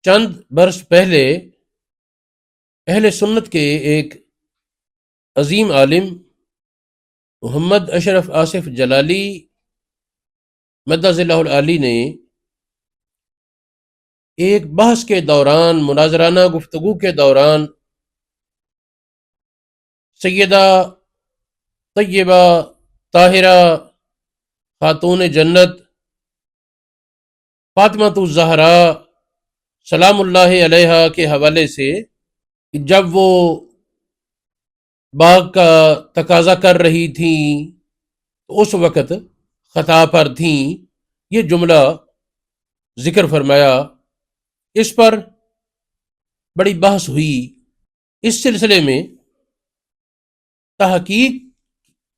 چند برس پہلے اہل سنت کے ایک عظیم عالم محمد اشرف آصف جلالی مدظ اللہ العالی نے ایک بحث کے دوران، مناظرانہ گفتگو کے دوران، سیدہ طیبہ طاہرہ خاتون جنت فاطمہ الزہراء سلام اللہ علیہا کے حوالے سے جب وہ باغ کا تقاضا کر رہی تھیں تو اس وقت خطا پر تھیں، یہ جملہ ذکر فرمایا۔ اس پر بڑی بحث ہوئی۔ اس سلسلے میں تحقیق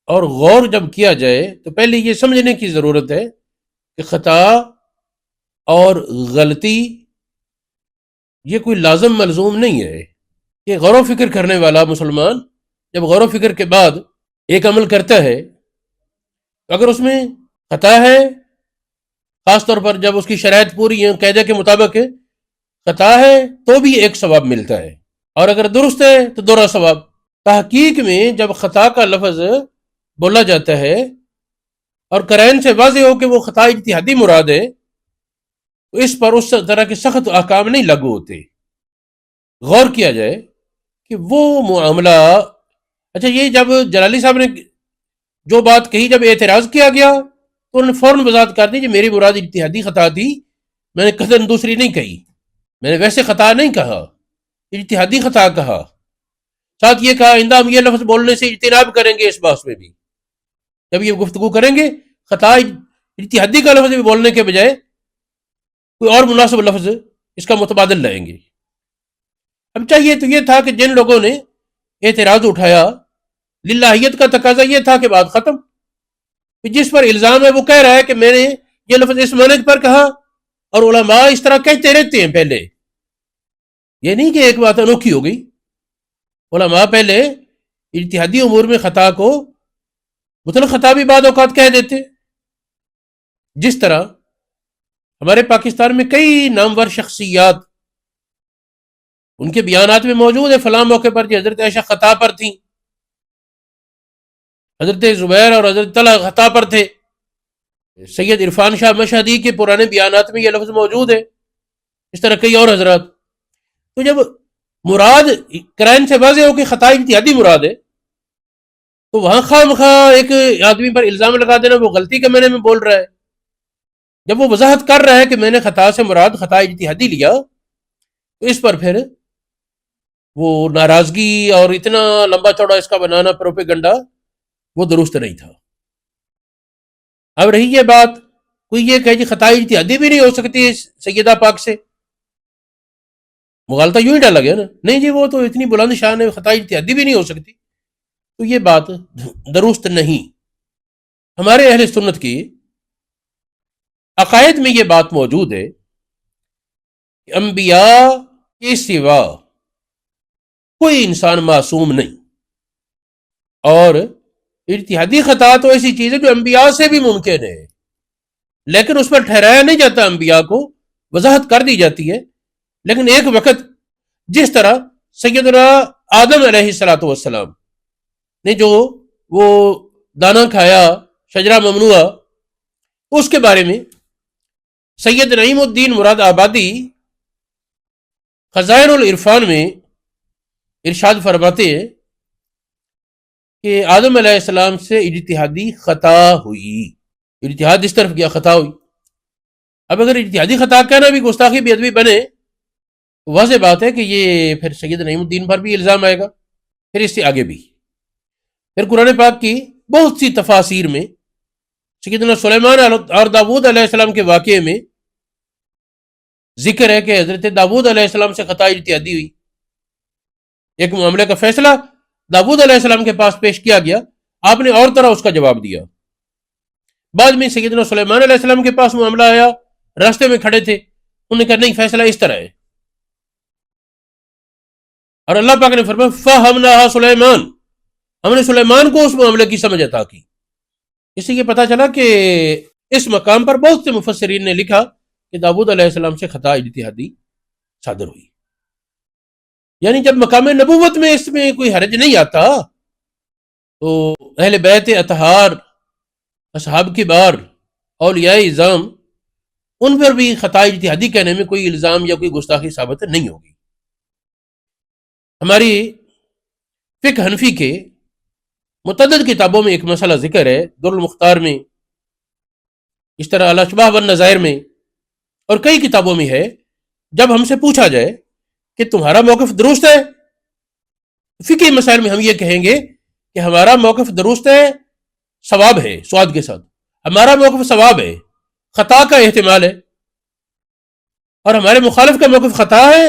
اور غور جب کیا جائے تو پہلے یہ سمجھنے کی ضرورت ہے کہ خطا اور غلطی یہ کوئی لازم ملزوم نہیں ہے کہ غور و فکر کرنے والا مسلمان جب غور و فکر کے بعد ایک عمل کرتا ہے تو اگر اس میں خطا ہے، خاص طور پر جب اس کی شرائط پوری ہیں، قاعدے کے مطابق خطا ہے تو بھی ایک ثواب ملتا ہے، اور اگر درست ہے تو دوہرا ثواب۔ تحقیق میں جب خطا کا لفظ بولا جاتا ہے اور قرائن سے واضح ہو کہ وہ خطا اجتہادی مراد ہے تو اس پر اس طرح کے سخت احکام نہیں لاگو ہوتے۔ غور کیا جائے کہ وہ معاملہ، اچھا یہ جب جلالی صاحب نے جو بات کہی، جب اعتراض کیا گیا تو انہوں نے فوراً وضاحت کر دی کہ میری مراد اجتہادی خطا تھی، میں نے قصداً دوسری نہیں کہی، میں نے ویسے خطا نہیں کہا، اجتہادی خطا کہا۔ ساتھ یہ کہا آئندہ ہم یہ لفظ بولنے سے اجتناب کریں گے، اس بحث میں بھی جب یہ گفتگو کریں گے خطا اجتہادی کا لفظ بھی بولنے کے بجائے کوئی اور مناسب لفظ اس کا متبادل لائیں گے۔ اب چاہیے تو یہ تھا کہ جن لوگوں نے اعتراض اٹھایا، للہیت کا تقاضا یہ تھا کہ بات ختم۔ جس پر الزام ہے وہ کہہ رہا ہے کہ میں نے یہ لفظ اس معنی پر کہا، اور علماء اس طرح کہتے رہتے ہیں۔ پہلے یہ نہیں کہ ایک بات انوکھی ہو گئی، علماء پہلے اجتہادی امور میں خطا کو مطلق خطا بھی بعض اوقات کہہ دیتے۔ جس طرح ہمارے پاکستان میں کئی نامور شخصیات، ان کے بیانات میں موجود ہے فلاں موقع پر کہ حضرت عائشہ خطا پر تھیں، حضرت زبیر اور حضرت طلحہ خطا پر تھے۔ سید عرفان شاہ مشہدی کے پرانے بیانات میں یہ لفظ موجود ہے، اس طرح کئی اور حضرات۔ تو جب مراد قرائن سے واضح ہو کہ خطا اجتہادی مراد ہے تو وہاں خواہ مخواہ ایک آدمی پر الزام لگا دینا وہ غلطی کے معنی میں بول رہا ہے۔ جب وہ وضاحت کر رہا ہے کہ میں نے خطا سے مراد خطا اجتہادی لیا تو اس پر پھر وہ ناراضگی اور اتنا لمبا چوڑا اس کا بنانا پروپیگنڈا وہ درست نہیں تھا۔ اب رہی یہ بات، کوئی یہ کہ جی خطا اجتہادی بھی نہیں ہو سکتی سیدہ پاک سے، مغالطہ یوں ہی ڈالا گیا نا، نہیں جی وہ تو اتنی بلند شان ہے، خطا اجتہادی بھی نہیں ہو سکتی، تو یہ بات درست نہیں۔ ہمارے اہل سنت کی عقائد میں یہ بات موجود ہے کہ انبیاء کے سوا کوئی انسان معصوم نہیں، اور اجتہادی خطا تو ایسی چیز ہے جو انبیاء سے بھی ممکن ہے، لیکن اس پر ٹھہرایا نہیں جاتا، انبیاء کو وضاحت کر دی جاتی ہے۔ لیکن ایک وقت جس طرح سیدنا آدم علیہ السلام نے جو وہ دانا کھایا شجرہ ممنوعہ، اس کے بارے میں سید نعیم الدین مراد آبادی خزائن العرفان میں ارشاد فرماتے ہیں کہ آدم علیہ السلام سے اجتہادی خطا ہوئی، اجتہاد اس طرف کیا خطا ہوئی۔ اب اگر اجتہادی خطا کہنا بھی گستاخی بے ادبی بنے تو واضح بات ہے کہ یہ پھر سید نعیم الدین پر بھی الزام آئے گا، پھر اس سے آگے بھی۔ پھر قرآن پاک کی بہت سی تفاسیر میں سیدنا سلیمان اور داود علیہ السلام کے واقعے میں ذکر ہے کہ حضرت داود علیہ السلام سے خطا اجتہادی ہوئی۔ ایک معاملے کا فیصلہ داود علیہ السلام کے پاس پیش کیا گیا، آپ نے اور طرح اس کا جواب دیا۔ بعد میں سیدنا سلیمان علیہ السلام کے پاس معاملہ آیا، راستے میں کھڑے تھے، انہوں نے کہا نہیں فیصلہ اس طرح ہے، اور اللہ پاک نے فرمایا فَهَمْنَاهَا سلیمان، ہم نے سلیمان کو اس معاملے کی سمجھ عطا کی۔ اس سے یہ پتہ چلا کہ اس مقام پر بہت سے مفسرین نے لکھا کہ داود علیہ السلام سے خطا اجتہادی صادر ہوئی. یعنی جب مقام نبوت میں اس میں کوئی حرج نہیں آتا تو اہل بیت اطہار، اصحاب کبار، اولیاء اعظام، ان پر بھی خطا اجتہادی کہنے میں کوئی الزام یا کوئی گستاخی ثابت نہیں ہوگی. ہماری فقہ حنفی کے متعدد کتابوں میں ایک مسئلہ ذکر ہے، در المختار میں، اس طرح الاشباح والنظائر میں، اور کئی کتابوں میں ہے. جب ہم سے پوچھا جائے کہ تمہارا موقف درست ہے، فقہی مسائل میں ہم یہ کہیں گے کہ ہمارا موقف درست ہے، ثواب ہے سواد کے ساتھ، ہمارا موقف ثواب ہے، خطا کا احتمال ہے، اور ہمارے مخالف کا موقف خطا ہے،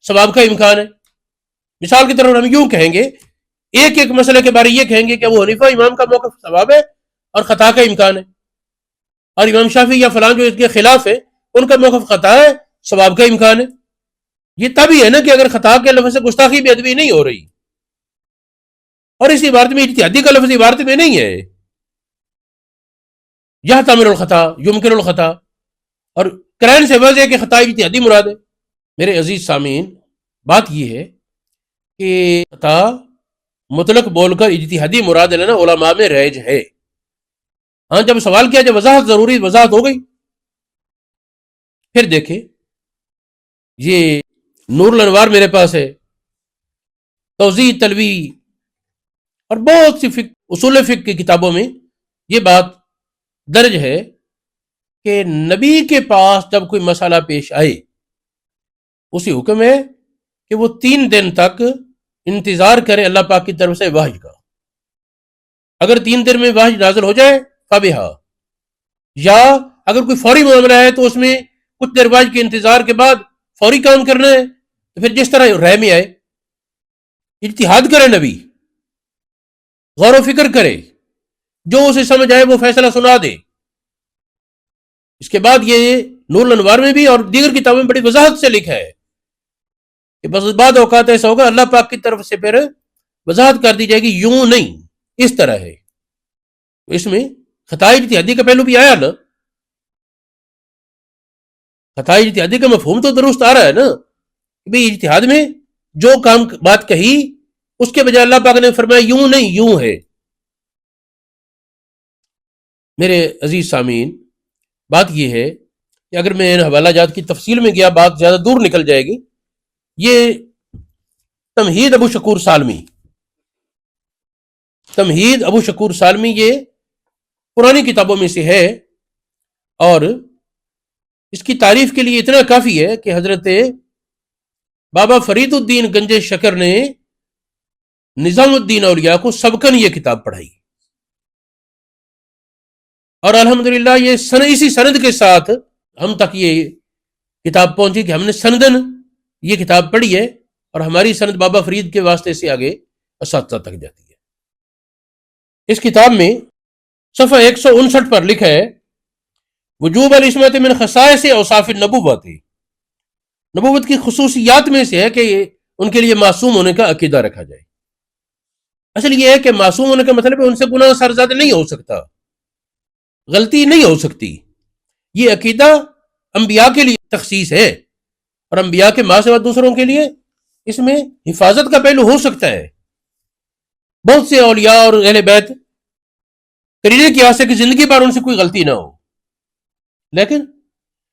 ثواب کا امکان ہے. مثال کی طرف ہم یوں کہیں گے، ایک ایک مسئلے کے بارے یہ کہیں گے کہ ابو حنیفہ امام کا موقف ثواب ہے اور خطا کا امکان ہے، اور امام شافعی یا فلاں جو اس کے خلاف ہے ان کا موقف خطا ہے، ثواب کا امکان ہے. یہ تب ہی ہے نا کہ اگر خطا کے لفظ سے گستاخی بے ادبی نہیں ہو رہی، اور اس عبارت میں اجتہادی کا لفظ عبارت میں نہیں ہے. یہ تعمیر الخطا، یمکن الخطا، اور قرائن سے واضح ہے کہ خطا اجتہادی مراد ہے. میرے عزیز سامعین، بات یہ ہے کہ خطا مطلق بول کر اجتہادی مراد لینا علماء میں رائج ہے. ہاں جب سوال کیا جب وضاحت ضروری، وضاحت ہو گئی. پھر دیکھیں، یہ نور الانوار میرے پاس ہے، توضیح تلوی اور بہت سی اصول فقہ کی کتابوں میں یہ بات درج ہے کہ نبی کے پاس جب کوئی مسئلہ پیش آئے، اسی حکم ہے کہ وہ 3 دن تک انتظار کرے اللہ پاک کی طرف سے وحی کا. اگر 3 دن میں وحی نازل ہو جائے فبہا، یا اگر کوئی فوری معاملہ ہے تو اس میں کچھ دیر وحی کے انتظار کے بعد فوری کام کرنا ہے، تو پھر جس طرح رائے میں آئے. اجتہاد کرے نبی، غور و فکر کرے، جو اسے سمجھ آئے وہ فیصلہ سنا دے. اس کے بعد یہ نور الانوار میں بھی اور دیگر کتابوں میں بڑی وضاحت سے لکھا ہے کہ بس بعد اوقات ایسا ہوگا اللہ پاک کی طرف سے پھر وضاحت کر دی جائے گی، یوں نہیں اس طرح ہے. اس میں خطا اجتہادی کا پہلو بھی آیا نا، خطا اجتہادی کا مفہوم تو درست آ رہا ہے نا کہ بھئی اجتہاد میں جو کام بات کہی اس کے بجائے اللہ پاک نے فرمایا یوں نہیں یوں ہے. میرے عزیز سامعین، بات یہ ہے کہ اگر میں ان حوالہ جات کی تفصیل میں گیا بات زیادہ دور نکل جائے گی. یہ تمہید ابو شکور سالمی، تمہید ابو شکور سالمی یہ پرانی کتابوں میں سے ہے، اور اس کی تعریف کے لیے اتنا کافی ہے کہ حضرت بابا فرید الدین گنج شکر نے نظام الدین اولیاء کو سبقن یہ کتاب پڑھائی، اور الحمدللہ یہ اسی سند کے ساتھ ہم تک یہ کتاب پہنچی کہ ہم نے سندن یہ کتاب پڑھی ہے، اور ہماری سند بابا فرید کے واسطے سے آگے اساتذہ تک جاتی ہے. اس کتاب میں صفحہ 159 پر لکھا ہے، وجوب العصمت من خصائص اوصاف النبوت، نبوت کی خصوصیات میں سے ہے کہ ان کے لیے معصوم ہونے کا عقیدہ رکھا جائے. اصل یہ ہے کہ معصوم ہونے کا مطلب ہے ان سے گناہ سرزد نہیں ہو سکتا، غلطی نہیں ہو سکتی. یہ عقیدہ انبیاء کے لیے تخصیص ہے، اور انبیاء کے ماں سوا دوسروں کے لیے اس میں حفاظت کا پہلو ہو سکتا ہے. بہت سے اولیاء اور اہل بیت قرینے کی آس ہے کہ زندگی بھر ان سے کوئی غلطی نہ ہو، لیکن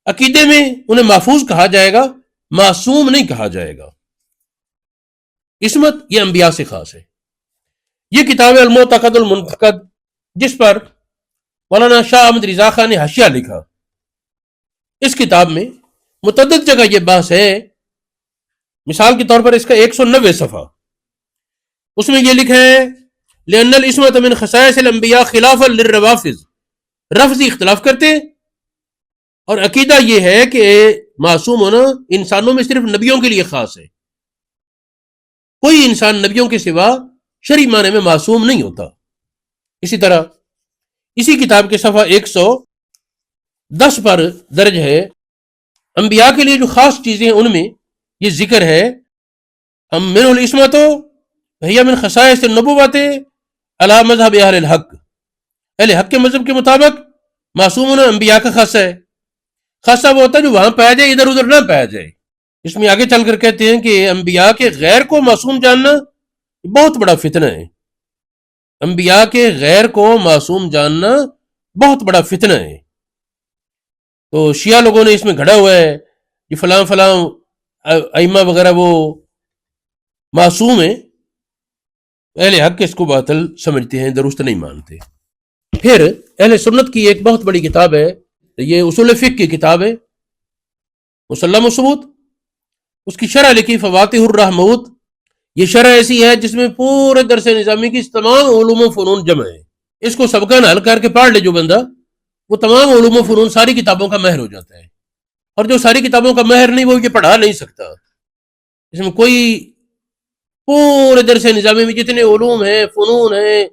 عقیدے میں انہیں محفوظ کہا جائے گا، معصوم نہیں کہا جائے گا. عصمت یہ انبیاء سے خاص ہے. یہ کتاب المعتقد المنتقد، جس پر مولانا شاہ احمد رضا خان نے حاشیہ لکھا، اس کتاب میں متعدد جگہ یہ بحث ہے. مثال کے طور پر اس کا 190 صفحہ، اس میں یہ لکھا ہے لأن العصمت من خصائص الانبیاء خلافا للروافض، رفضی اختلاف کرتے اور عقیدہ یہ ہے کہ معصوم ہونا انسانوں میں صرف نبیوں کے لیے خاص ہے. کوئی انسان نبیوں کے سوا شرعی معنی میں معصوم نہیں ہوتا. اسی طرح اسی کتاب کے صفحہ 110 پر درج ہے انبیاء کے لیے جو خاص چیزیں ہیں ان میں یہ ذکر ہے، ہم من العصمت وہی من خصائص النبوت علی مذہب اہل الحق، اہل حق کے مذہب کے مطابق معصوم ہونا انبیاء کا خاصہ ہے. خاصہ وہ ہوتا ہے جو وہاں پایا جائے، ادھر ادھر نہ پایا جائے. اس میں آگے چل کر کہتے ہیں کہ انبیاء کے غیر کو معصوم جاننا بہت بڑا فتنہ ہے. انبیاء کے غیر کو معصوم جاننا بہت بڑا فتنہ ہے. تو شیعہ لوگوں نے اس میں گھڑا ہوا ہے کہ فلاں فلاں ائمہ وغیرہ وہ معصوم ہیں. اہل حق اس کو باطل سمجھتے ہیں، درست نہیں مانتے. پھر اہل سنت کی ایک بہت بڑی کتاب ہے، یہ اصول فقہ کی کتاب ہے، مسلم الثبوت. اس کی شرح لکھی فواتح الرحمود. یہ شرح ایسی ہے جس میں پورے درس نظامی کی تمام علوم و فنون جمع ہے. اس کو سبقان حل کر کے پڑھ لے جو بندہ، وہ تمام علوم و فنون ساری کتابوں کا ماہر ہو جاتا ہے. اور جو ساری کتابوں کا ماہر نہیں، وہ یہ پڑھا نہیں سکتا. اس میں کوئی پورے درس نظامی میں جتنے علوم ہیں، فنون ہیں،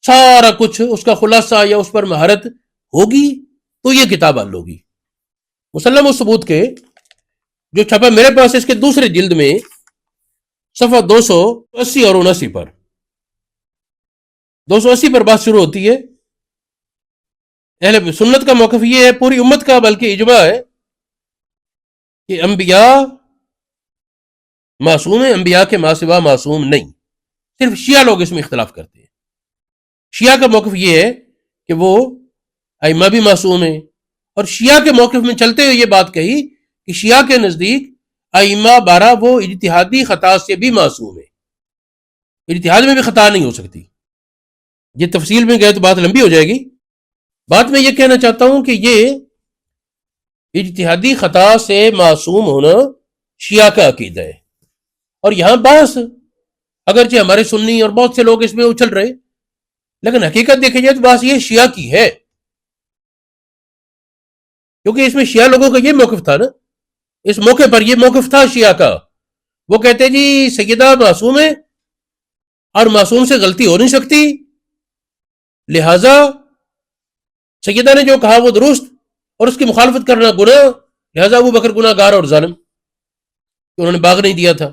سارا کچھ اس کا خلاصہ یا اس پر مہارت ہوگی تو یہ کتاب حل ہوگی. مسلم الثبوت کے جو چھپا میرے پاس، اس کے دوسرے جلد میں صفحہ 280 اور 79 پر 280 پر بات شروع ہوتی ہے. اہل سنت کا موقف یہ ہے، پوری امت کا بلکہ اجماع ہے کہ انبیاء معصوم ہیں، انبیاء کے ماں سوا معصوم نہیں. صرف شیعہ لوگ اس میں اختلاف کرتے ہیں. شیعہ کا موقف یہ ہے کہ وہ ائمہ بھی معصوم ہیں، اور شیعہ کے موقف میں چلتے ہوئے یہ بات کہی کہ شیعہ کے نزدیک ائمہ 12 وہ اجتہادی خطا سے بھی معصوم ہیں. اجتہاد میں بھی خطا نہیں ہو سکتی. یہ تفصیل میں گئے تو بات لمبی ہو جائے گی. بات میں یہ کہنا چاہتا ہوں کہ یہ اجتہادی خطا سے معصوم ہونا شیعہ کا عقیدہ ہے. اور یہاں بحث اگرچہ ہمارے سنی اور بہت سے لوگ اس میں اچھل رہے، لیکن حقیقت دیکھیں جائے تو بحث یہ شیعہ کی ہے، کیونکہ اس میں شیعہ لوگوں کا یہ موقف تھا نا. اس موقع پر یہ موقف تھا شیعہ کا. وہ کہتے جی سیدہ معصوم ہے اور معصوم سے غلطی ہو نہیں سکتی، لہذا سیدہ نے جو کہا وہ درست اور اس کی مخالفت کرنا گناہ، لہذا ابو بکر گناہ گار اور ظالم کہ انہوں نے باغ نہیں دیا تھا.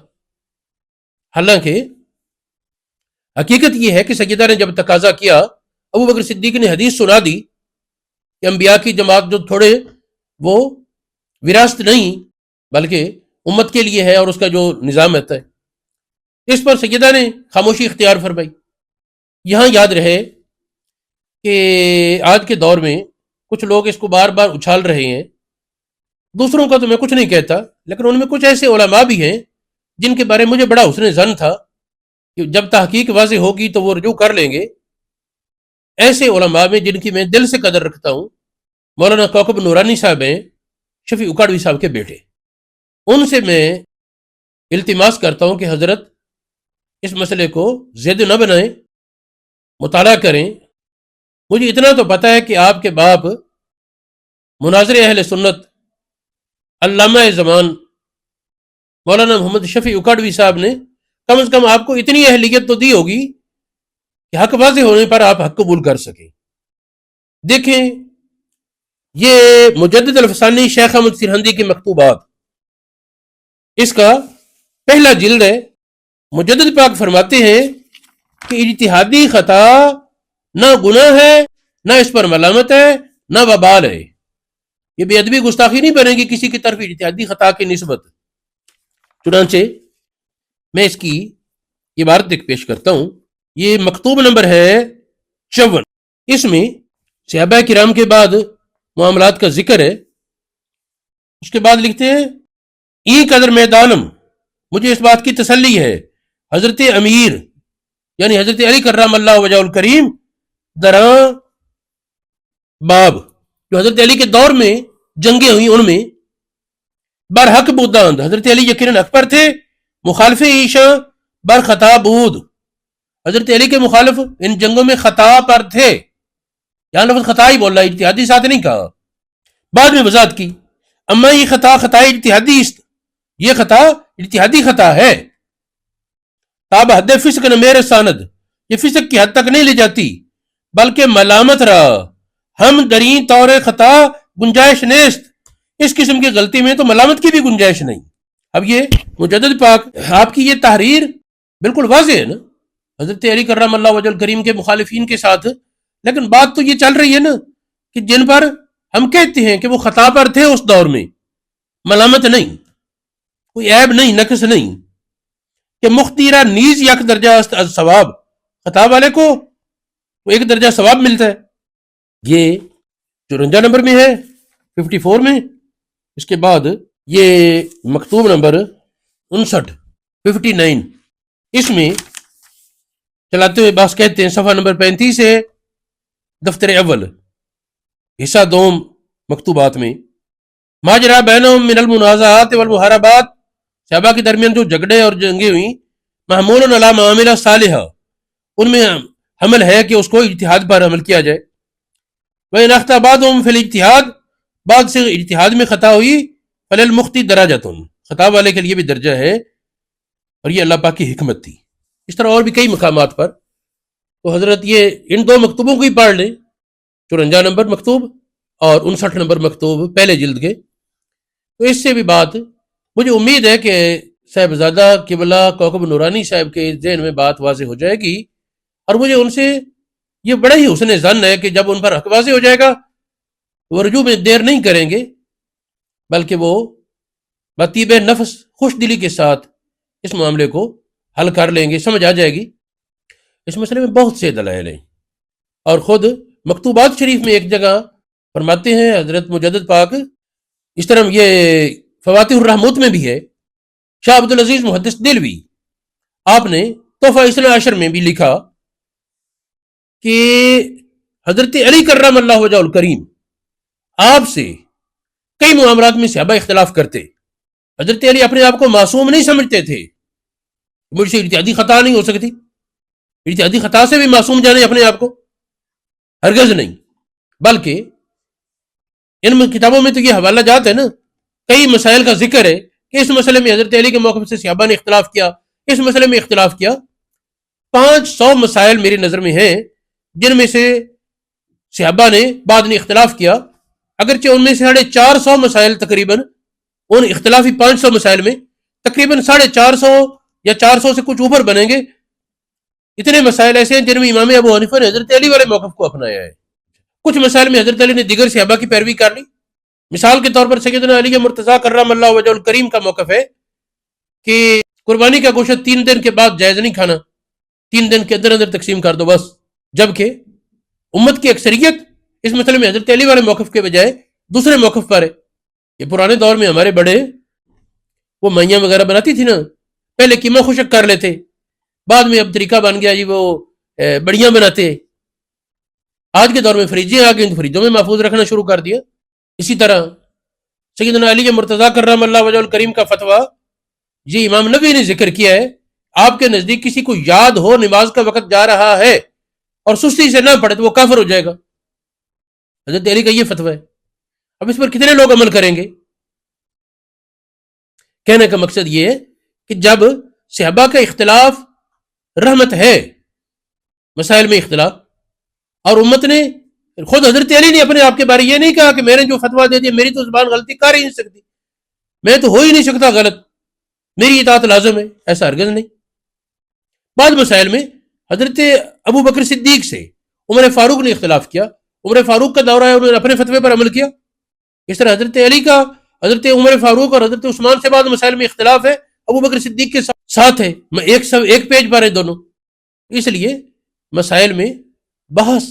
حالانکہ حقیقت یہ ہے کہ سیدہ نے جب تقاضا کیا، ابو بکر صدیق نے حدیث سنا دی کہ انبیاء کی جماعت جو تھوڑے وہ وراثت نہیں بلکہ امت کے لیے ہے اور اس کا جو نظام رہتا ہے، اس پر سیدہ نے خاموشی اختیار فرمائی. یہاں یاد رہے کہ آج کے دور میں کچھ لوگ اس کو بار بار اچھال رہے ہیں. دوسروں کا تو میں کچھ نہیں کہتا، لیکن ان میں کچھ ایسے علماء بھی ہیں جن کے بارے میں مجھے بڑا حسن ظن تھا کہ جب تحقیق واضح ہوگی تو وہ رجوع کر لیں گے. ایسے علماء میں جن کی میں دل سے قدر رکھتا ہوں، مولانا کوکب نورانی صاحب ہیں، شفیع اکاڑوی صاحب کے بیٹے. ان سے میں التماس کرتا ہوں کہ حضرت اس مسئلے کو زید نہ بنائیں، مطالعہ کریں. مجھے اتنا تو پتہ ہے کہ آپ کے باپ مناظر اہل سنت علامہ زمان مولانا محمد شفیع اکاڑوی صاحب نے کم از کم آپ کو اتنی اہلیت تو دی ہوگی کہ حق واضح ہونے پر آپ حق قبول کر سکیں. دیکھیں، یہ مجدد الفسانی شیخ احمد سرہندی کی مکتوبات، اس کا پہلا جلد ہے. مجدد پاک فرماتے ہیں کہ اجتہادی خطا نہ گناہ ہے، نہ اس پر ملامت ہے، نہ وبال ہے. یہ بے ادبی گستاخی نہیں بنے گی کسی کی طرف اجتہادی خطا کی نسبت. چنانچہ میں اس کی عبارت ایک پیش کرتا ہوں. یہ مکتوب نمبر ہے 54. اس میں صحابہ کرام کے بعد معاملات کا ذکر ہے. اس کے بعد لکھتے ہیں ای قدر میدانم، مجھے اس بات کی تسلی ہے حضرت امیر یعنی حضرت علی کرم اللہ وجہ الکریم دراں باب، جو حضرت علی کے دور میں جنگیں ہوئی، ان میں برحق بوداند، حضرت علی یقیناً حق پر تھے، مخالف عیشا بر خطا بود، حضرت علی کے مخالف ان جنگوں میں خطا پر تھے. یہاں لفظ خطا ہی بول رہا ہے، اجتہادی ساتھ نہیں کہا. بعد میں وضاحت کی اما یہ خطا خطا اجتہادی است، یہ خطا اجتہادی خطا ہے. تاب حد فسق نہ میرے ساند، یہ فسق کی حد تک نہیں لے جاتی بلکہ ملامت رہا ہم درین طور خطا گنجائش نیست. اس قسم کی غلطی میں تو ملامت کی بھی گنجائش نہیں. اب یہ مجدد پاک آپ کی یہ تحریر بالکل واضح ہے نا حضرت علی کرم اللہ وجہ الکریم کے مخالفین کے ساتھ، لیکن بات تو یہ چل رہی ہے نا کہ جن پر ہم کہتے ہیں کہ وہ خطا پر تھے اس دور میں، ملامت نہیں. کوئی عیب نہیں، نقص نہیں، کہ مختیرہ نیز یک درجہ است از ثواب، خطا والے کو وہ ایک درجہ ثواب ملتا ہے۔ یہ 54 نمبر میں ہے، 54 میں۔ اس کے بعد یہ مکتوب نمبر 59 اس میں چلاتے ہوئے باس کہتے ہیں، صفحہ نمبر 35 ہے، دفتر اول، حصہ دوم، مکتوبات میں، ماجرا بینہم من المنازعات والمحاربات، صحابہ کے درمیان جو جھگڑے اور جنگیں ہوئیں، محمول علی معاملہ صالحہ، ان میں حمل ہے کہ اس کو اجتہاد پر عمل کیا جائے۔ وَإِنْ أَخْطَأَ بَعْضُهُمْ فِي الْاجْتِهَادِ، بعض سے اجتہاد میں خطا ہوئی، فَلِلْمُخْطِئِ دَرَجَةٌ، خطا والے کے لیے بھی درجہ ہے، اور یہ اللہ پاک کی حکمت تھی۔ اس طرح اور بھی کئی مقامات پر۔ تو حضرت یہ ان دو مکتوبوں کو ہی پڑھ لیں، 54 نمبر مکتوب اور 59 نمبر مکتوب پہلے جلد کے، تو اس سے بھی بات مجھے امید ہے کہ صاحبزادہ قبلہ کوکب نورانی صاحب کے ذہن میں بات واضح ہو جائے گی، اور مجھے ان سے یہ بڑا ہی حسن ظن ہے کہ جب ان پر حق واضح ہو جائے گا وہ رجوع میں دیر نہیں کریں گے، بلکہ وہ بطیب نفس خوش دلی کے ساتھ اس معاملے کو حل کر لیں گے، سمجھ آ جائے گی۔ اس مسئلے میں بہت سے دلائل ہیں، اور خود مکتوبات شریف میں ایک جگہ فرماتے ہیں حضرت مجدد پاک، اس طرح یہ فواتح الرحمت میں بھی ہے، شاہ عبدالعزیز محدث دلوی آپ نے تحفہ اثنا عشر میں بھی لکھا کہ حضرت علی کرم اللہ وجہ الکریم آپ سے کئی معاملات میں صحابہ اختلاف کرتے، حضرت علی اپنے آپ کو معصوم نہیں سمجھتے تھے، مجھ سے ارتیادی خطا نہیں ہو سکتی، ارتیادی خطا سے بھی معصوم جانے اپنے آپ کو، ہرگز نہیں، بلکہ ان کتابوں میں تو یہ حوالہ جات ہے نا، کئی مسائل کا ذکر ہے کہ اس مسئلے میں حضرت علی کے موقف سے صحابہ نے اختلاف کیا، اس مسئلے میں اختلاف کیا۔ 500 مسائل میری نظر میں ہیں جن میں سے صحابہ نے بعد نے اختلاف کیا، اگرچہ ان میں سے 450 مسائل تقریباً ان اختلافی 500 مسائل میں تقریباً 450 یا 400 سے کچھ اوپر بنیں گے، اتنے مسائل ایسے ہیں جن میں امام ابو حنیفہ نے حضرت علی والے موقف کو اپنایا ہے۔ کچھ مسائل میں حضرت علی نے دیگر صحابہ کی پیروی کر لی، مثال کے طور پر سیدنا علی مرتضیٰ کرم اللہ وجہ الکریم کا موقف ہے کہ قربانی کا گوشت 3 دن کے بعد جائز نہیں کھانا، 3 دن کے اندر اندر تقسیم کر دو بس، جبکہ امت کی اکثریت اس مسئلے میں حضرت علی والے موقف کے بجائے دوسرے موقف پر ہے۔ یہ پرانے دور میں ہمارے بڑے وہ مائیاں وغیرہ بناتی تھی نا، پہلے قیمہ خشک کر لیتے، بعد میں اب طریقہ بن گیا جی وہ بڑیاں بناتے، آج کے دور میں فریجیں آ گئی تو فریجوں میں محفوظ رکھنا شروع کر دیا۔ اسی طرح سیدنا علی مرتضیٰ کرم اللہ وجہ الکریم کا فتویٰ یہ امام نبی نے ذکر کیا ہے، آپ کے نزدیک کسی کو یاد ہو نماز کا وقت جا رہا ہے اور سستی سے نہ پڑھے تو وہ کافر ہو جائے گا، حضرت علی کا یہ فتویٰ ہے۔ اب اس پر کتنے لوگ عمل کریں گے؟ کہنے کا مقصد یہ ہے کہ جب صحابہ کا اختلاف رحمت ہے، مسائل میں اختلاف، اور امت نے خود حضرت علی نے اپنے آپ کے بارے یہ نہیں کہا کہ میں نے جو فتویٰ دے دیا میری تو زبان غلطی کر ہی نہیں سکتی، میں تو ہو ہی نہیں سکتا غلط، میری اطاعت لازم ہے، ایسا ہرگز نہیں۔ بعض مسائل میں حضرت ابو بکر صدیق سے عمر فاروق نے اختلاف کیا، عمر فاروق کا دورہ ہے، انہوں نے اپنے فتوے پر عمل کیا۔ اس طرح حضرت علی کا حضرت عمر فاروق اور حضرت عثمان سے بعض مسائل میں اختلاف ہے، ابو بکر صدیق کے ساتھ ہے، ایک پیج پر ہے دونوں۔ اس لیے مسائل میں بحث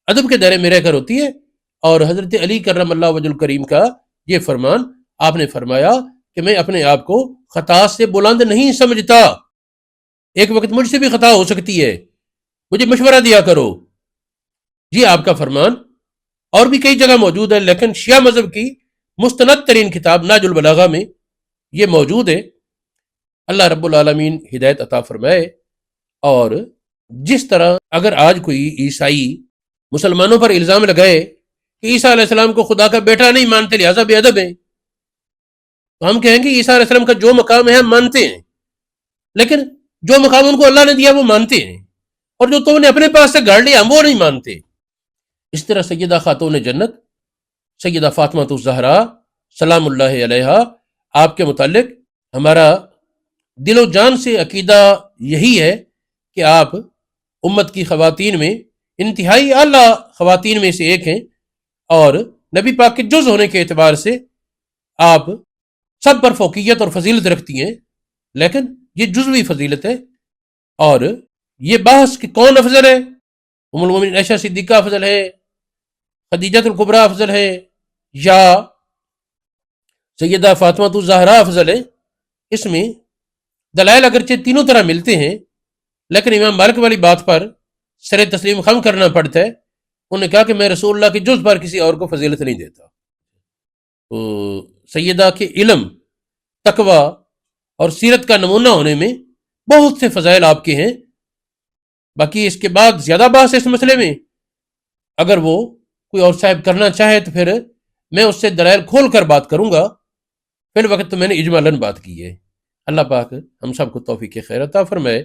ادب کے دائرے میں رہ کر ہوتی ہے، اور حضرت علی کرم اللہ وجہ الکریم کا یہ فرمان آپ نے فرمایا کہ میں اپنے آپ کو خطا سے بلند نہیں سمجھتا، ایک وقت مجھ سے بھی خطا ہو سکتی ہے، مجھے مشورہ دیا کرو، یہ آپ کا فرمان اور بھی کئی جگہ موجود ہے، لیکن شیعہ مذہب کی مستند ترین کتاب نہج البلاغہ میں یہ موجود ہے۔ اللہ رب العالمین ہدایت عطا فرمائے۔ اور جس طرح اگر آج کوئی عیسائی مسلمانوں پر الزام لگائے کہ عیسیٰ علیہ السلام کو خدا کا بیٹا نہیں مانتے لہٰذا بے ادب ہیں، تو ہم کہیں گے عیسیٰ علیہ السلام کا جو مقام ہے ہم مانتے ہیں، لیکن جو مقام ان کو اللہ نے دیا وہ مانتے ہیں، اور جو تم نے اپنے پاس سے گھڑ لیا ہم وہ نہیں مانتے۔ اس طرح سیدہ خاتون جنت سیدہ فاطمہ الزہرا سلام اللہ علیہا، آپ کے متعلق ہمارا دل و جان سے عقیدہ یہی ہے کہ آپ امت کی خواتین میں انتہائی اعلیٰ خواتین میں سے ایک ہیں، اور نبی پاک کے جز ہونے کے اعتبار سے آپ سب پر فوقیت اور فضیلت رکھتی ہیں، لیکن یہ جزوی فضیلت ہے۔ اور یہ بحث کہ کون افضل ہے، ام المومنین عائشہ صدیقہ افضل ہے، خدیجہ الکبریٰ افضل ہے، یا سیدہ فاطمہ الزہرا افضل ہے، اس میں دلائل اگرچہ تینوں طرح ملتے ہیں، لیکن امام مالک والی بات پر سر تسلیم خم کرنا پڑتا ہے۔ انہوں نے کہا کہ میں رسول اللہ کے جز پر کسی اور کو فضیلت نہیں دیتا۔ تو سیدہ کے علم، تقوی اور سیرت کا نمونہ ہونے میں بہت سے فضائل آپ کے ہیں۔ باقی اس کے بعد زیادہ بحث اس مسئلے میں اگر وہ کوئی اور صاحب کرنا چاہے تو پھر میں اس سے دلائل کھول کر بات کروں گا، فی الوقت تو میں نے اجمالاً بات کی ہے۔ اللہ پاک ہم سب کو توفیق خیر عطا فرمائے۔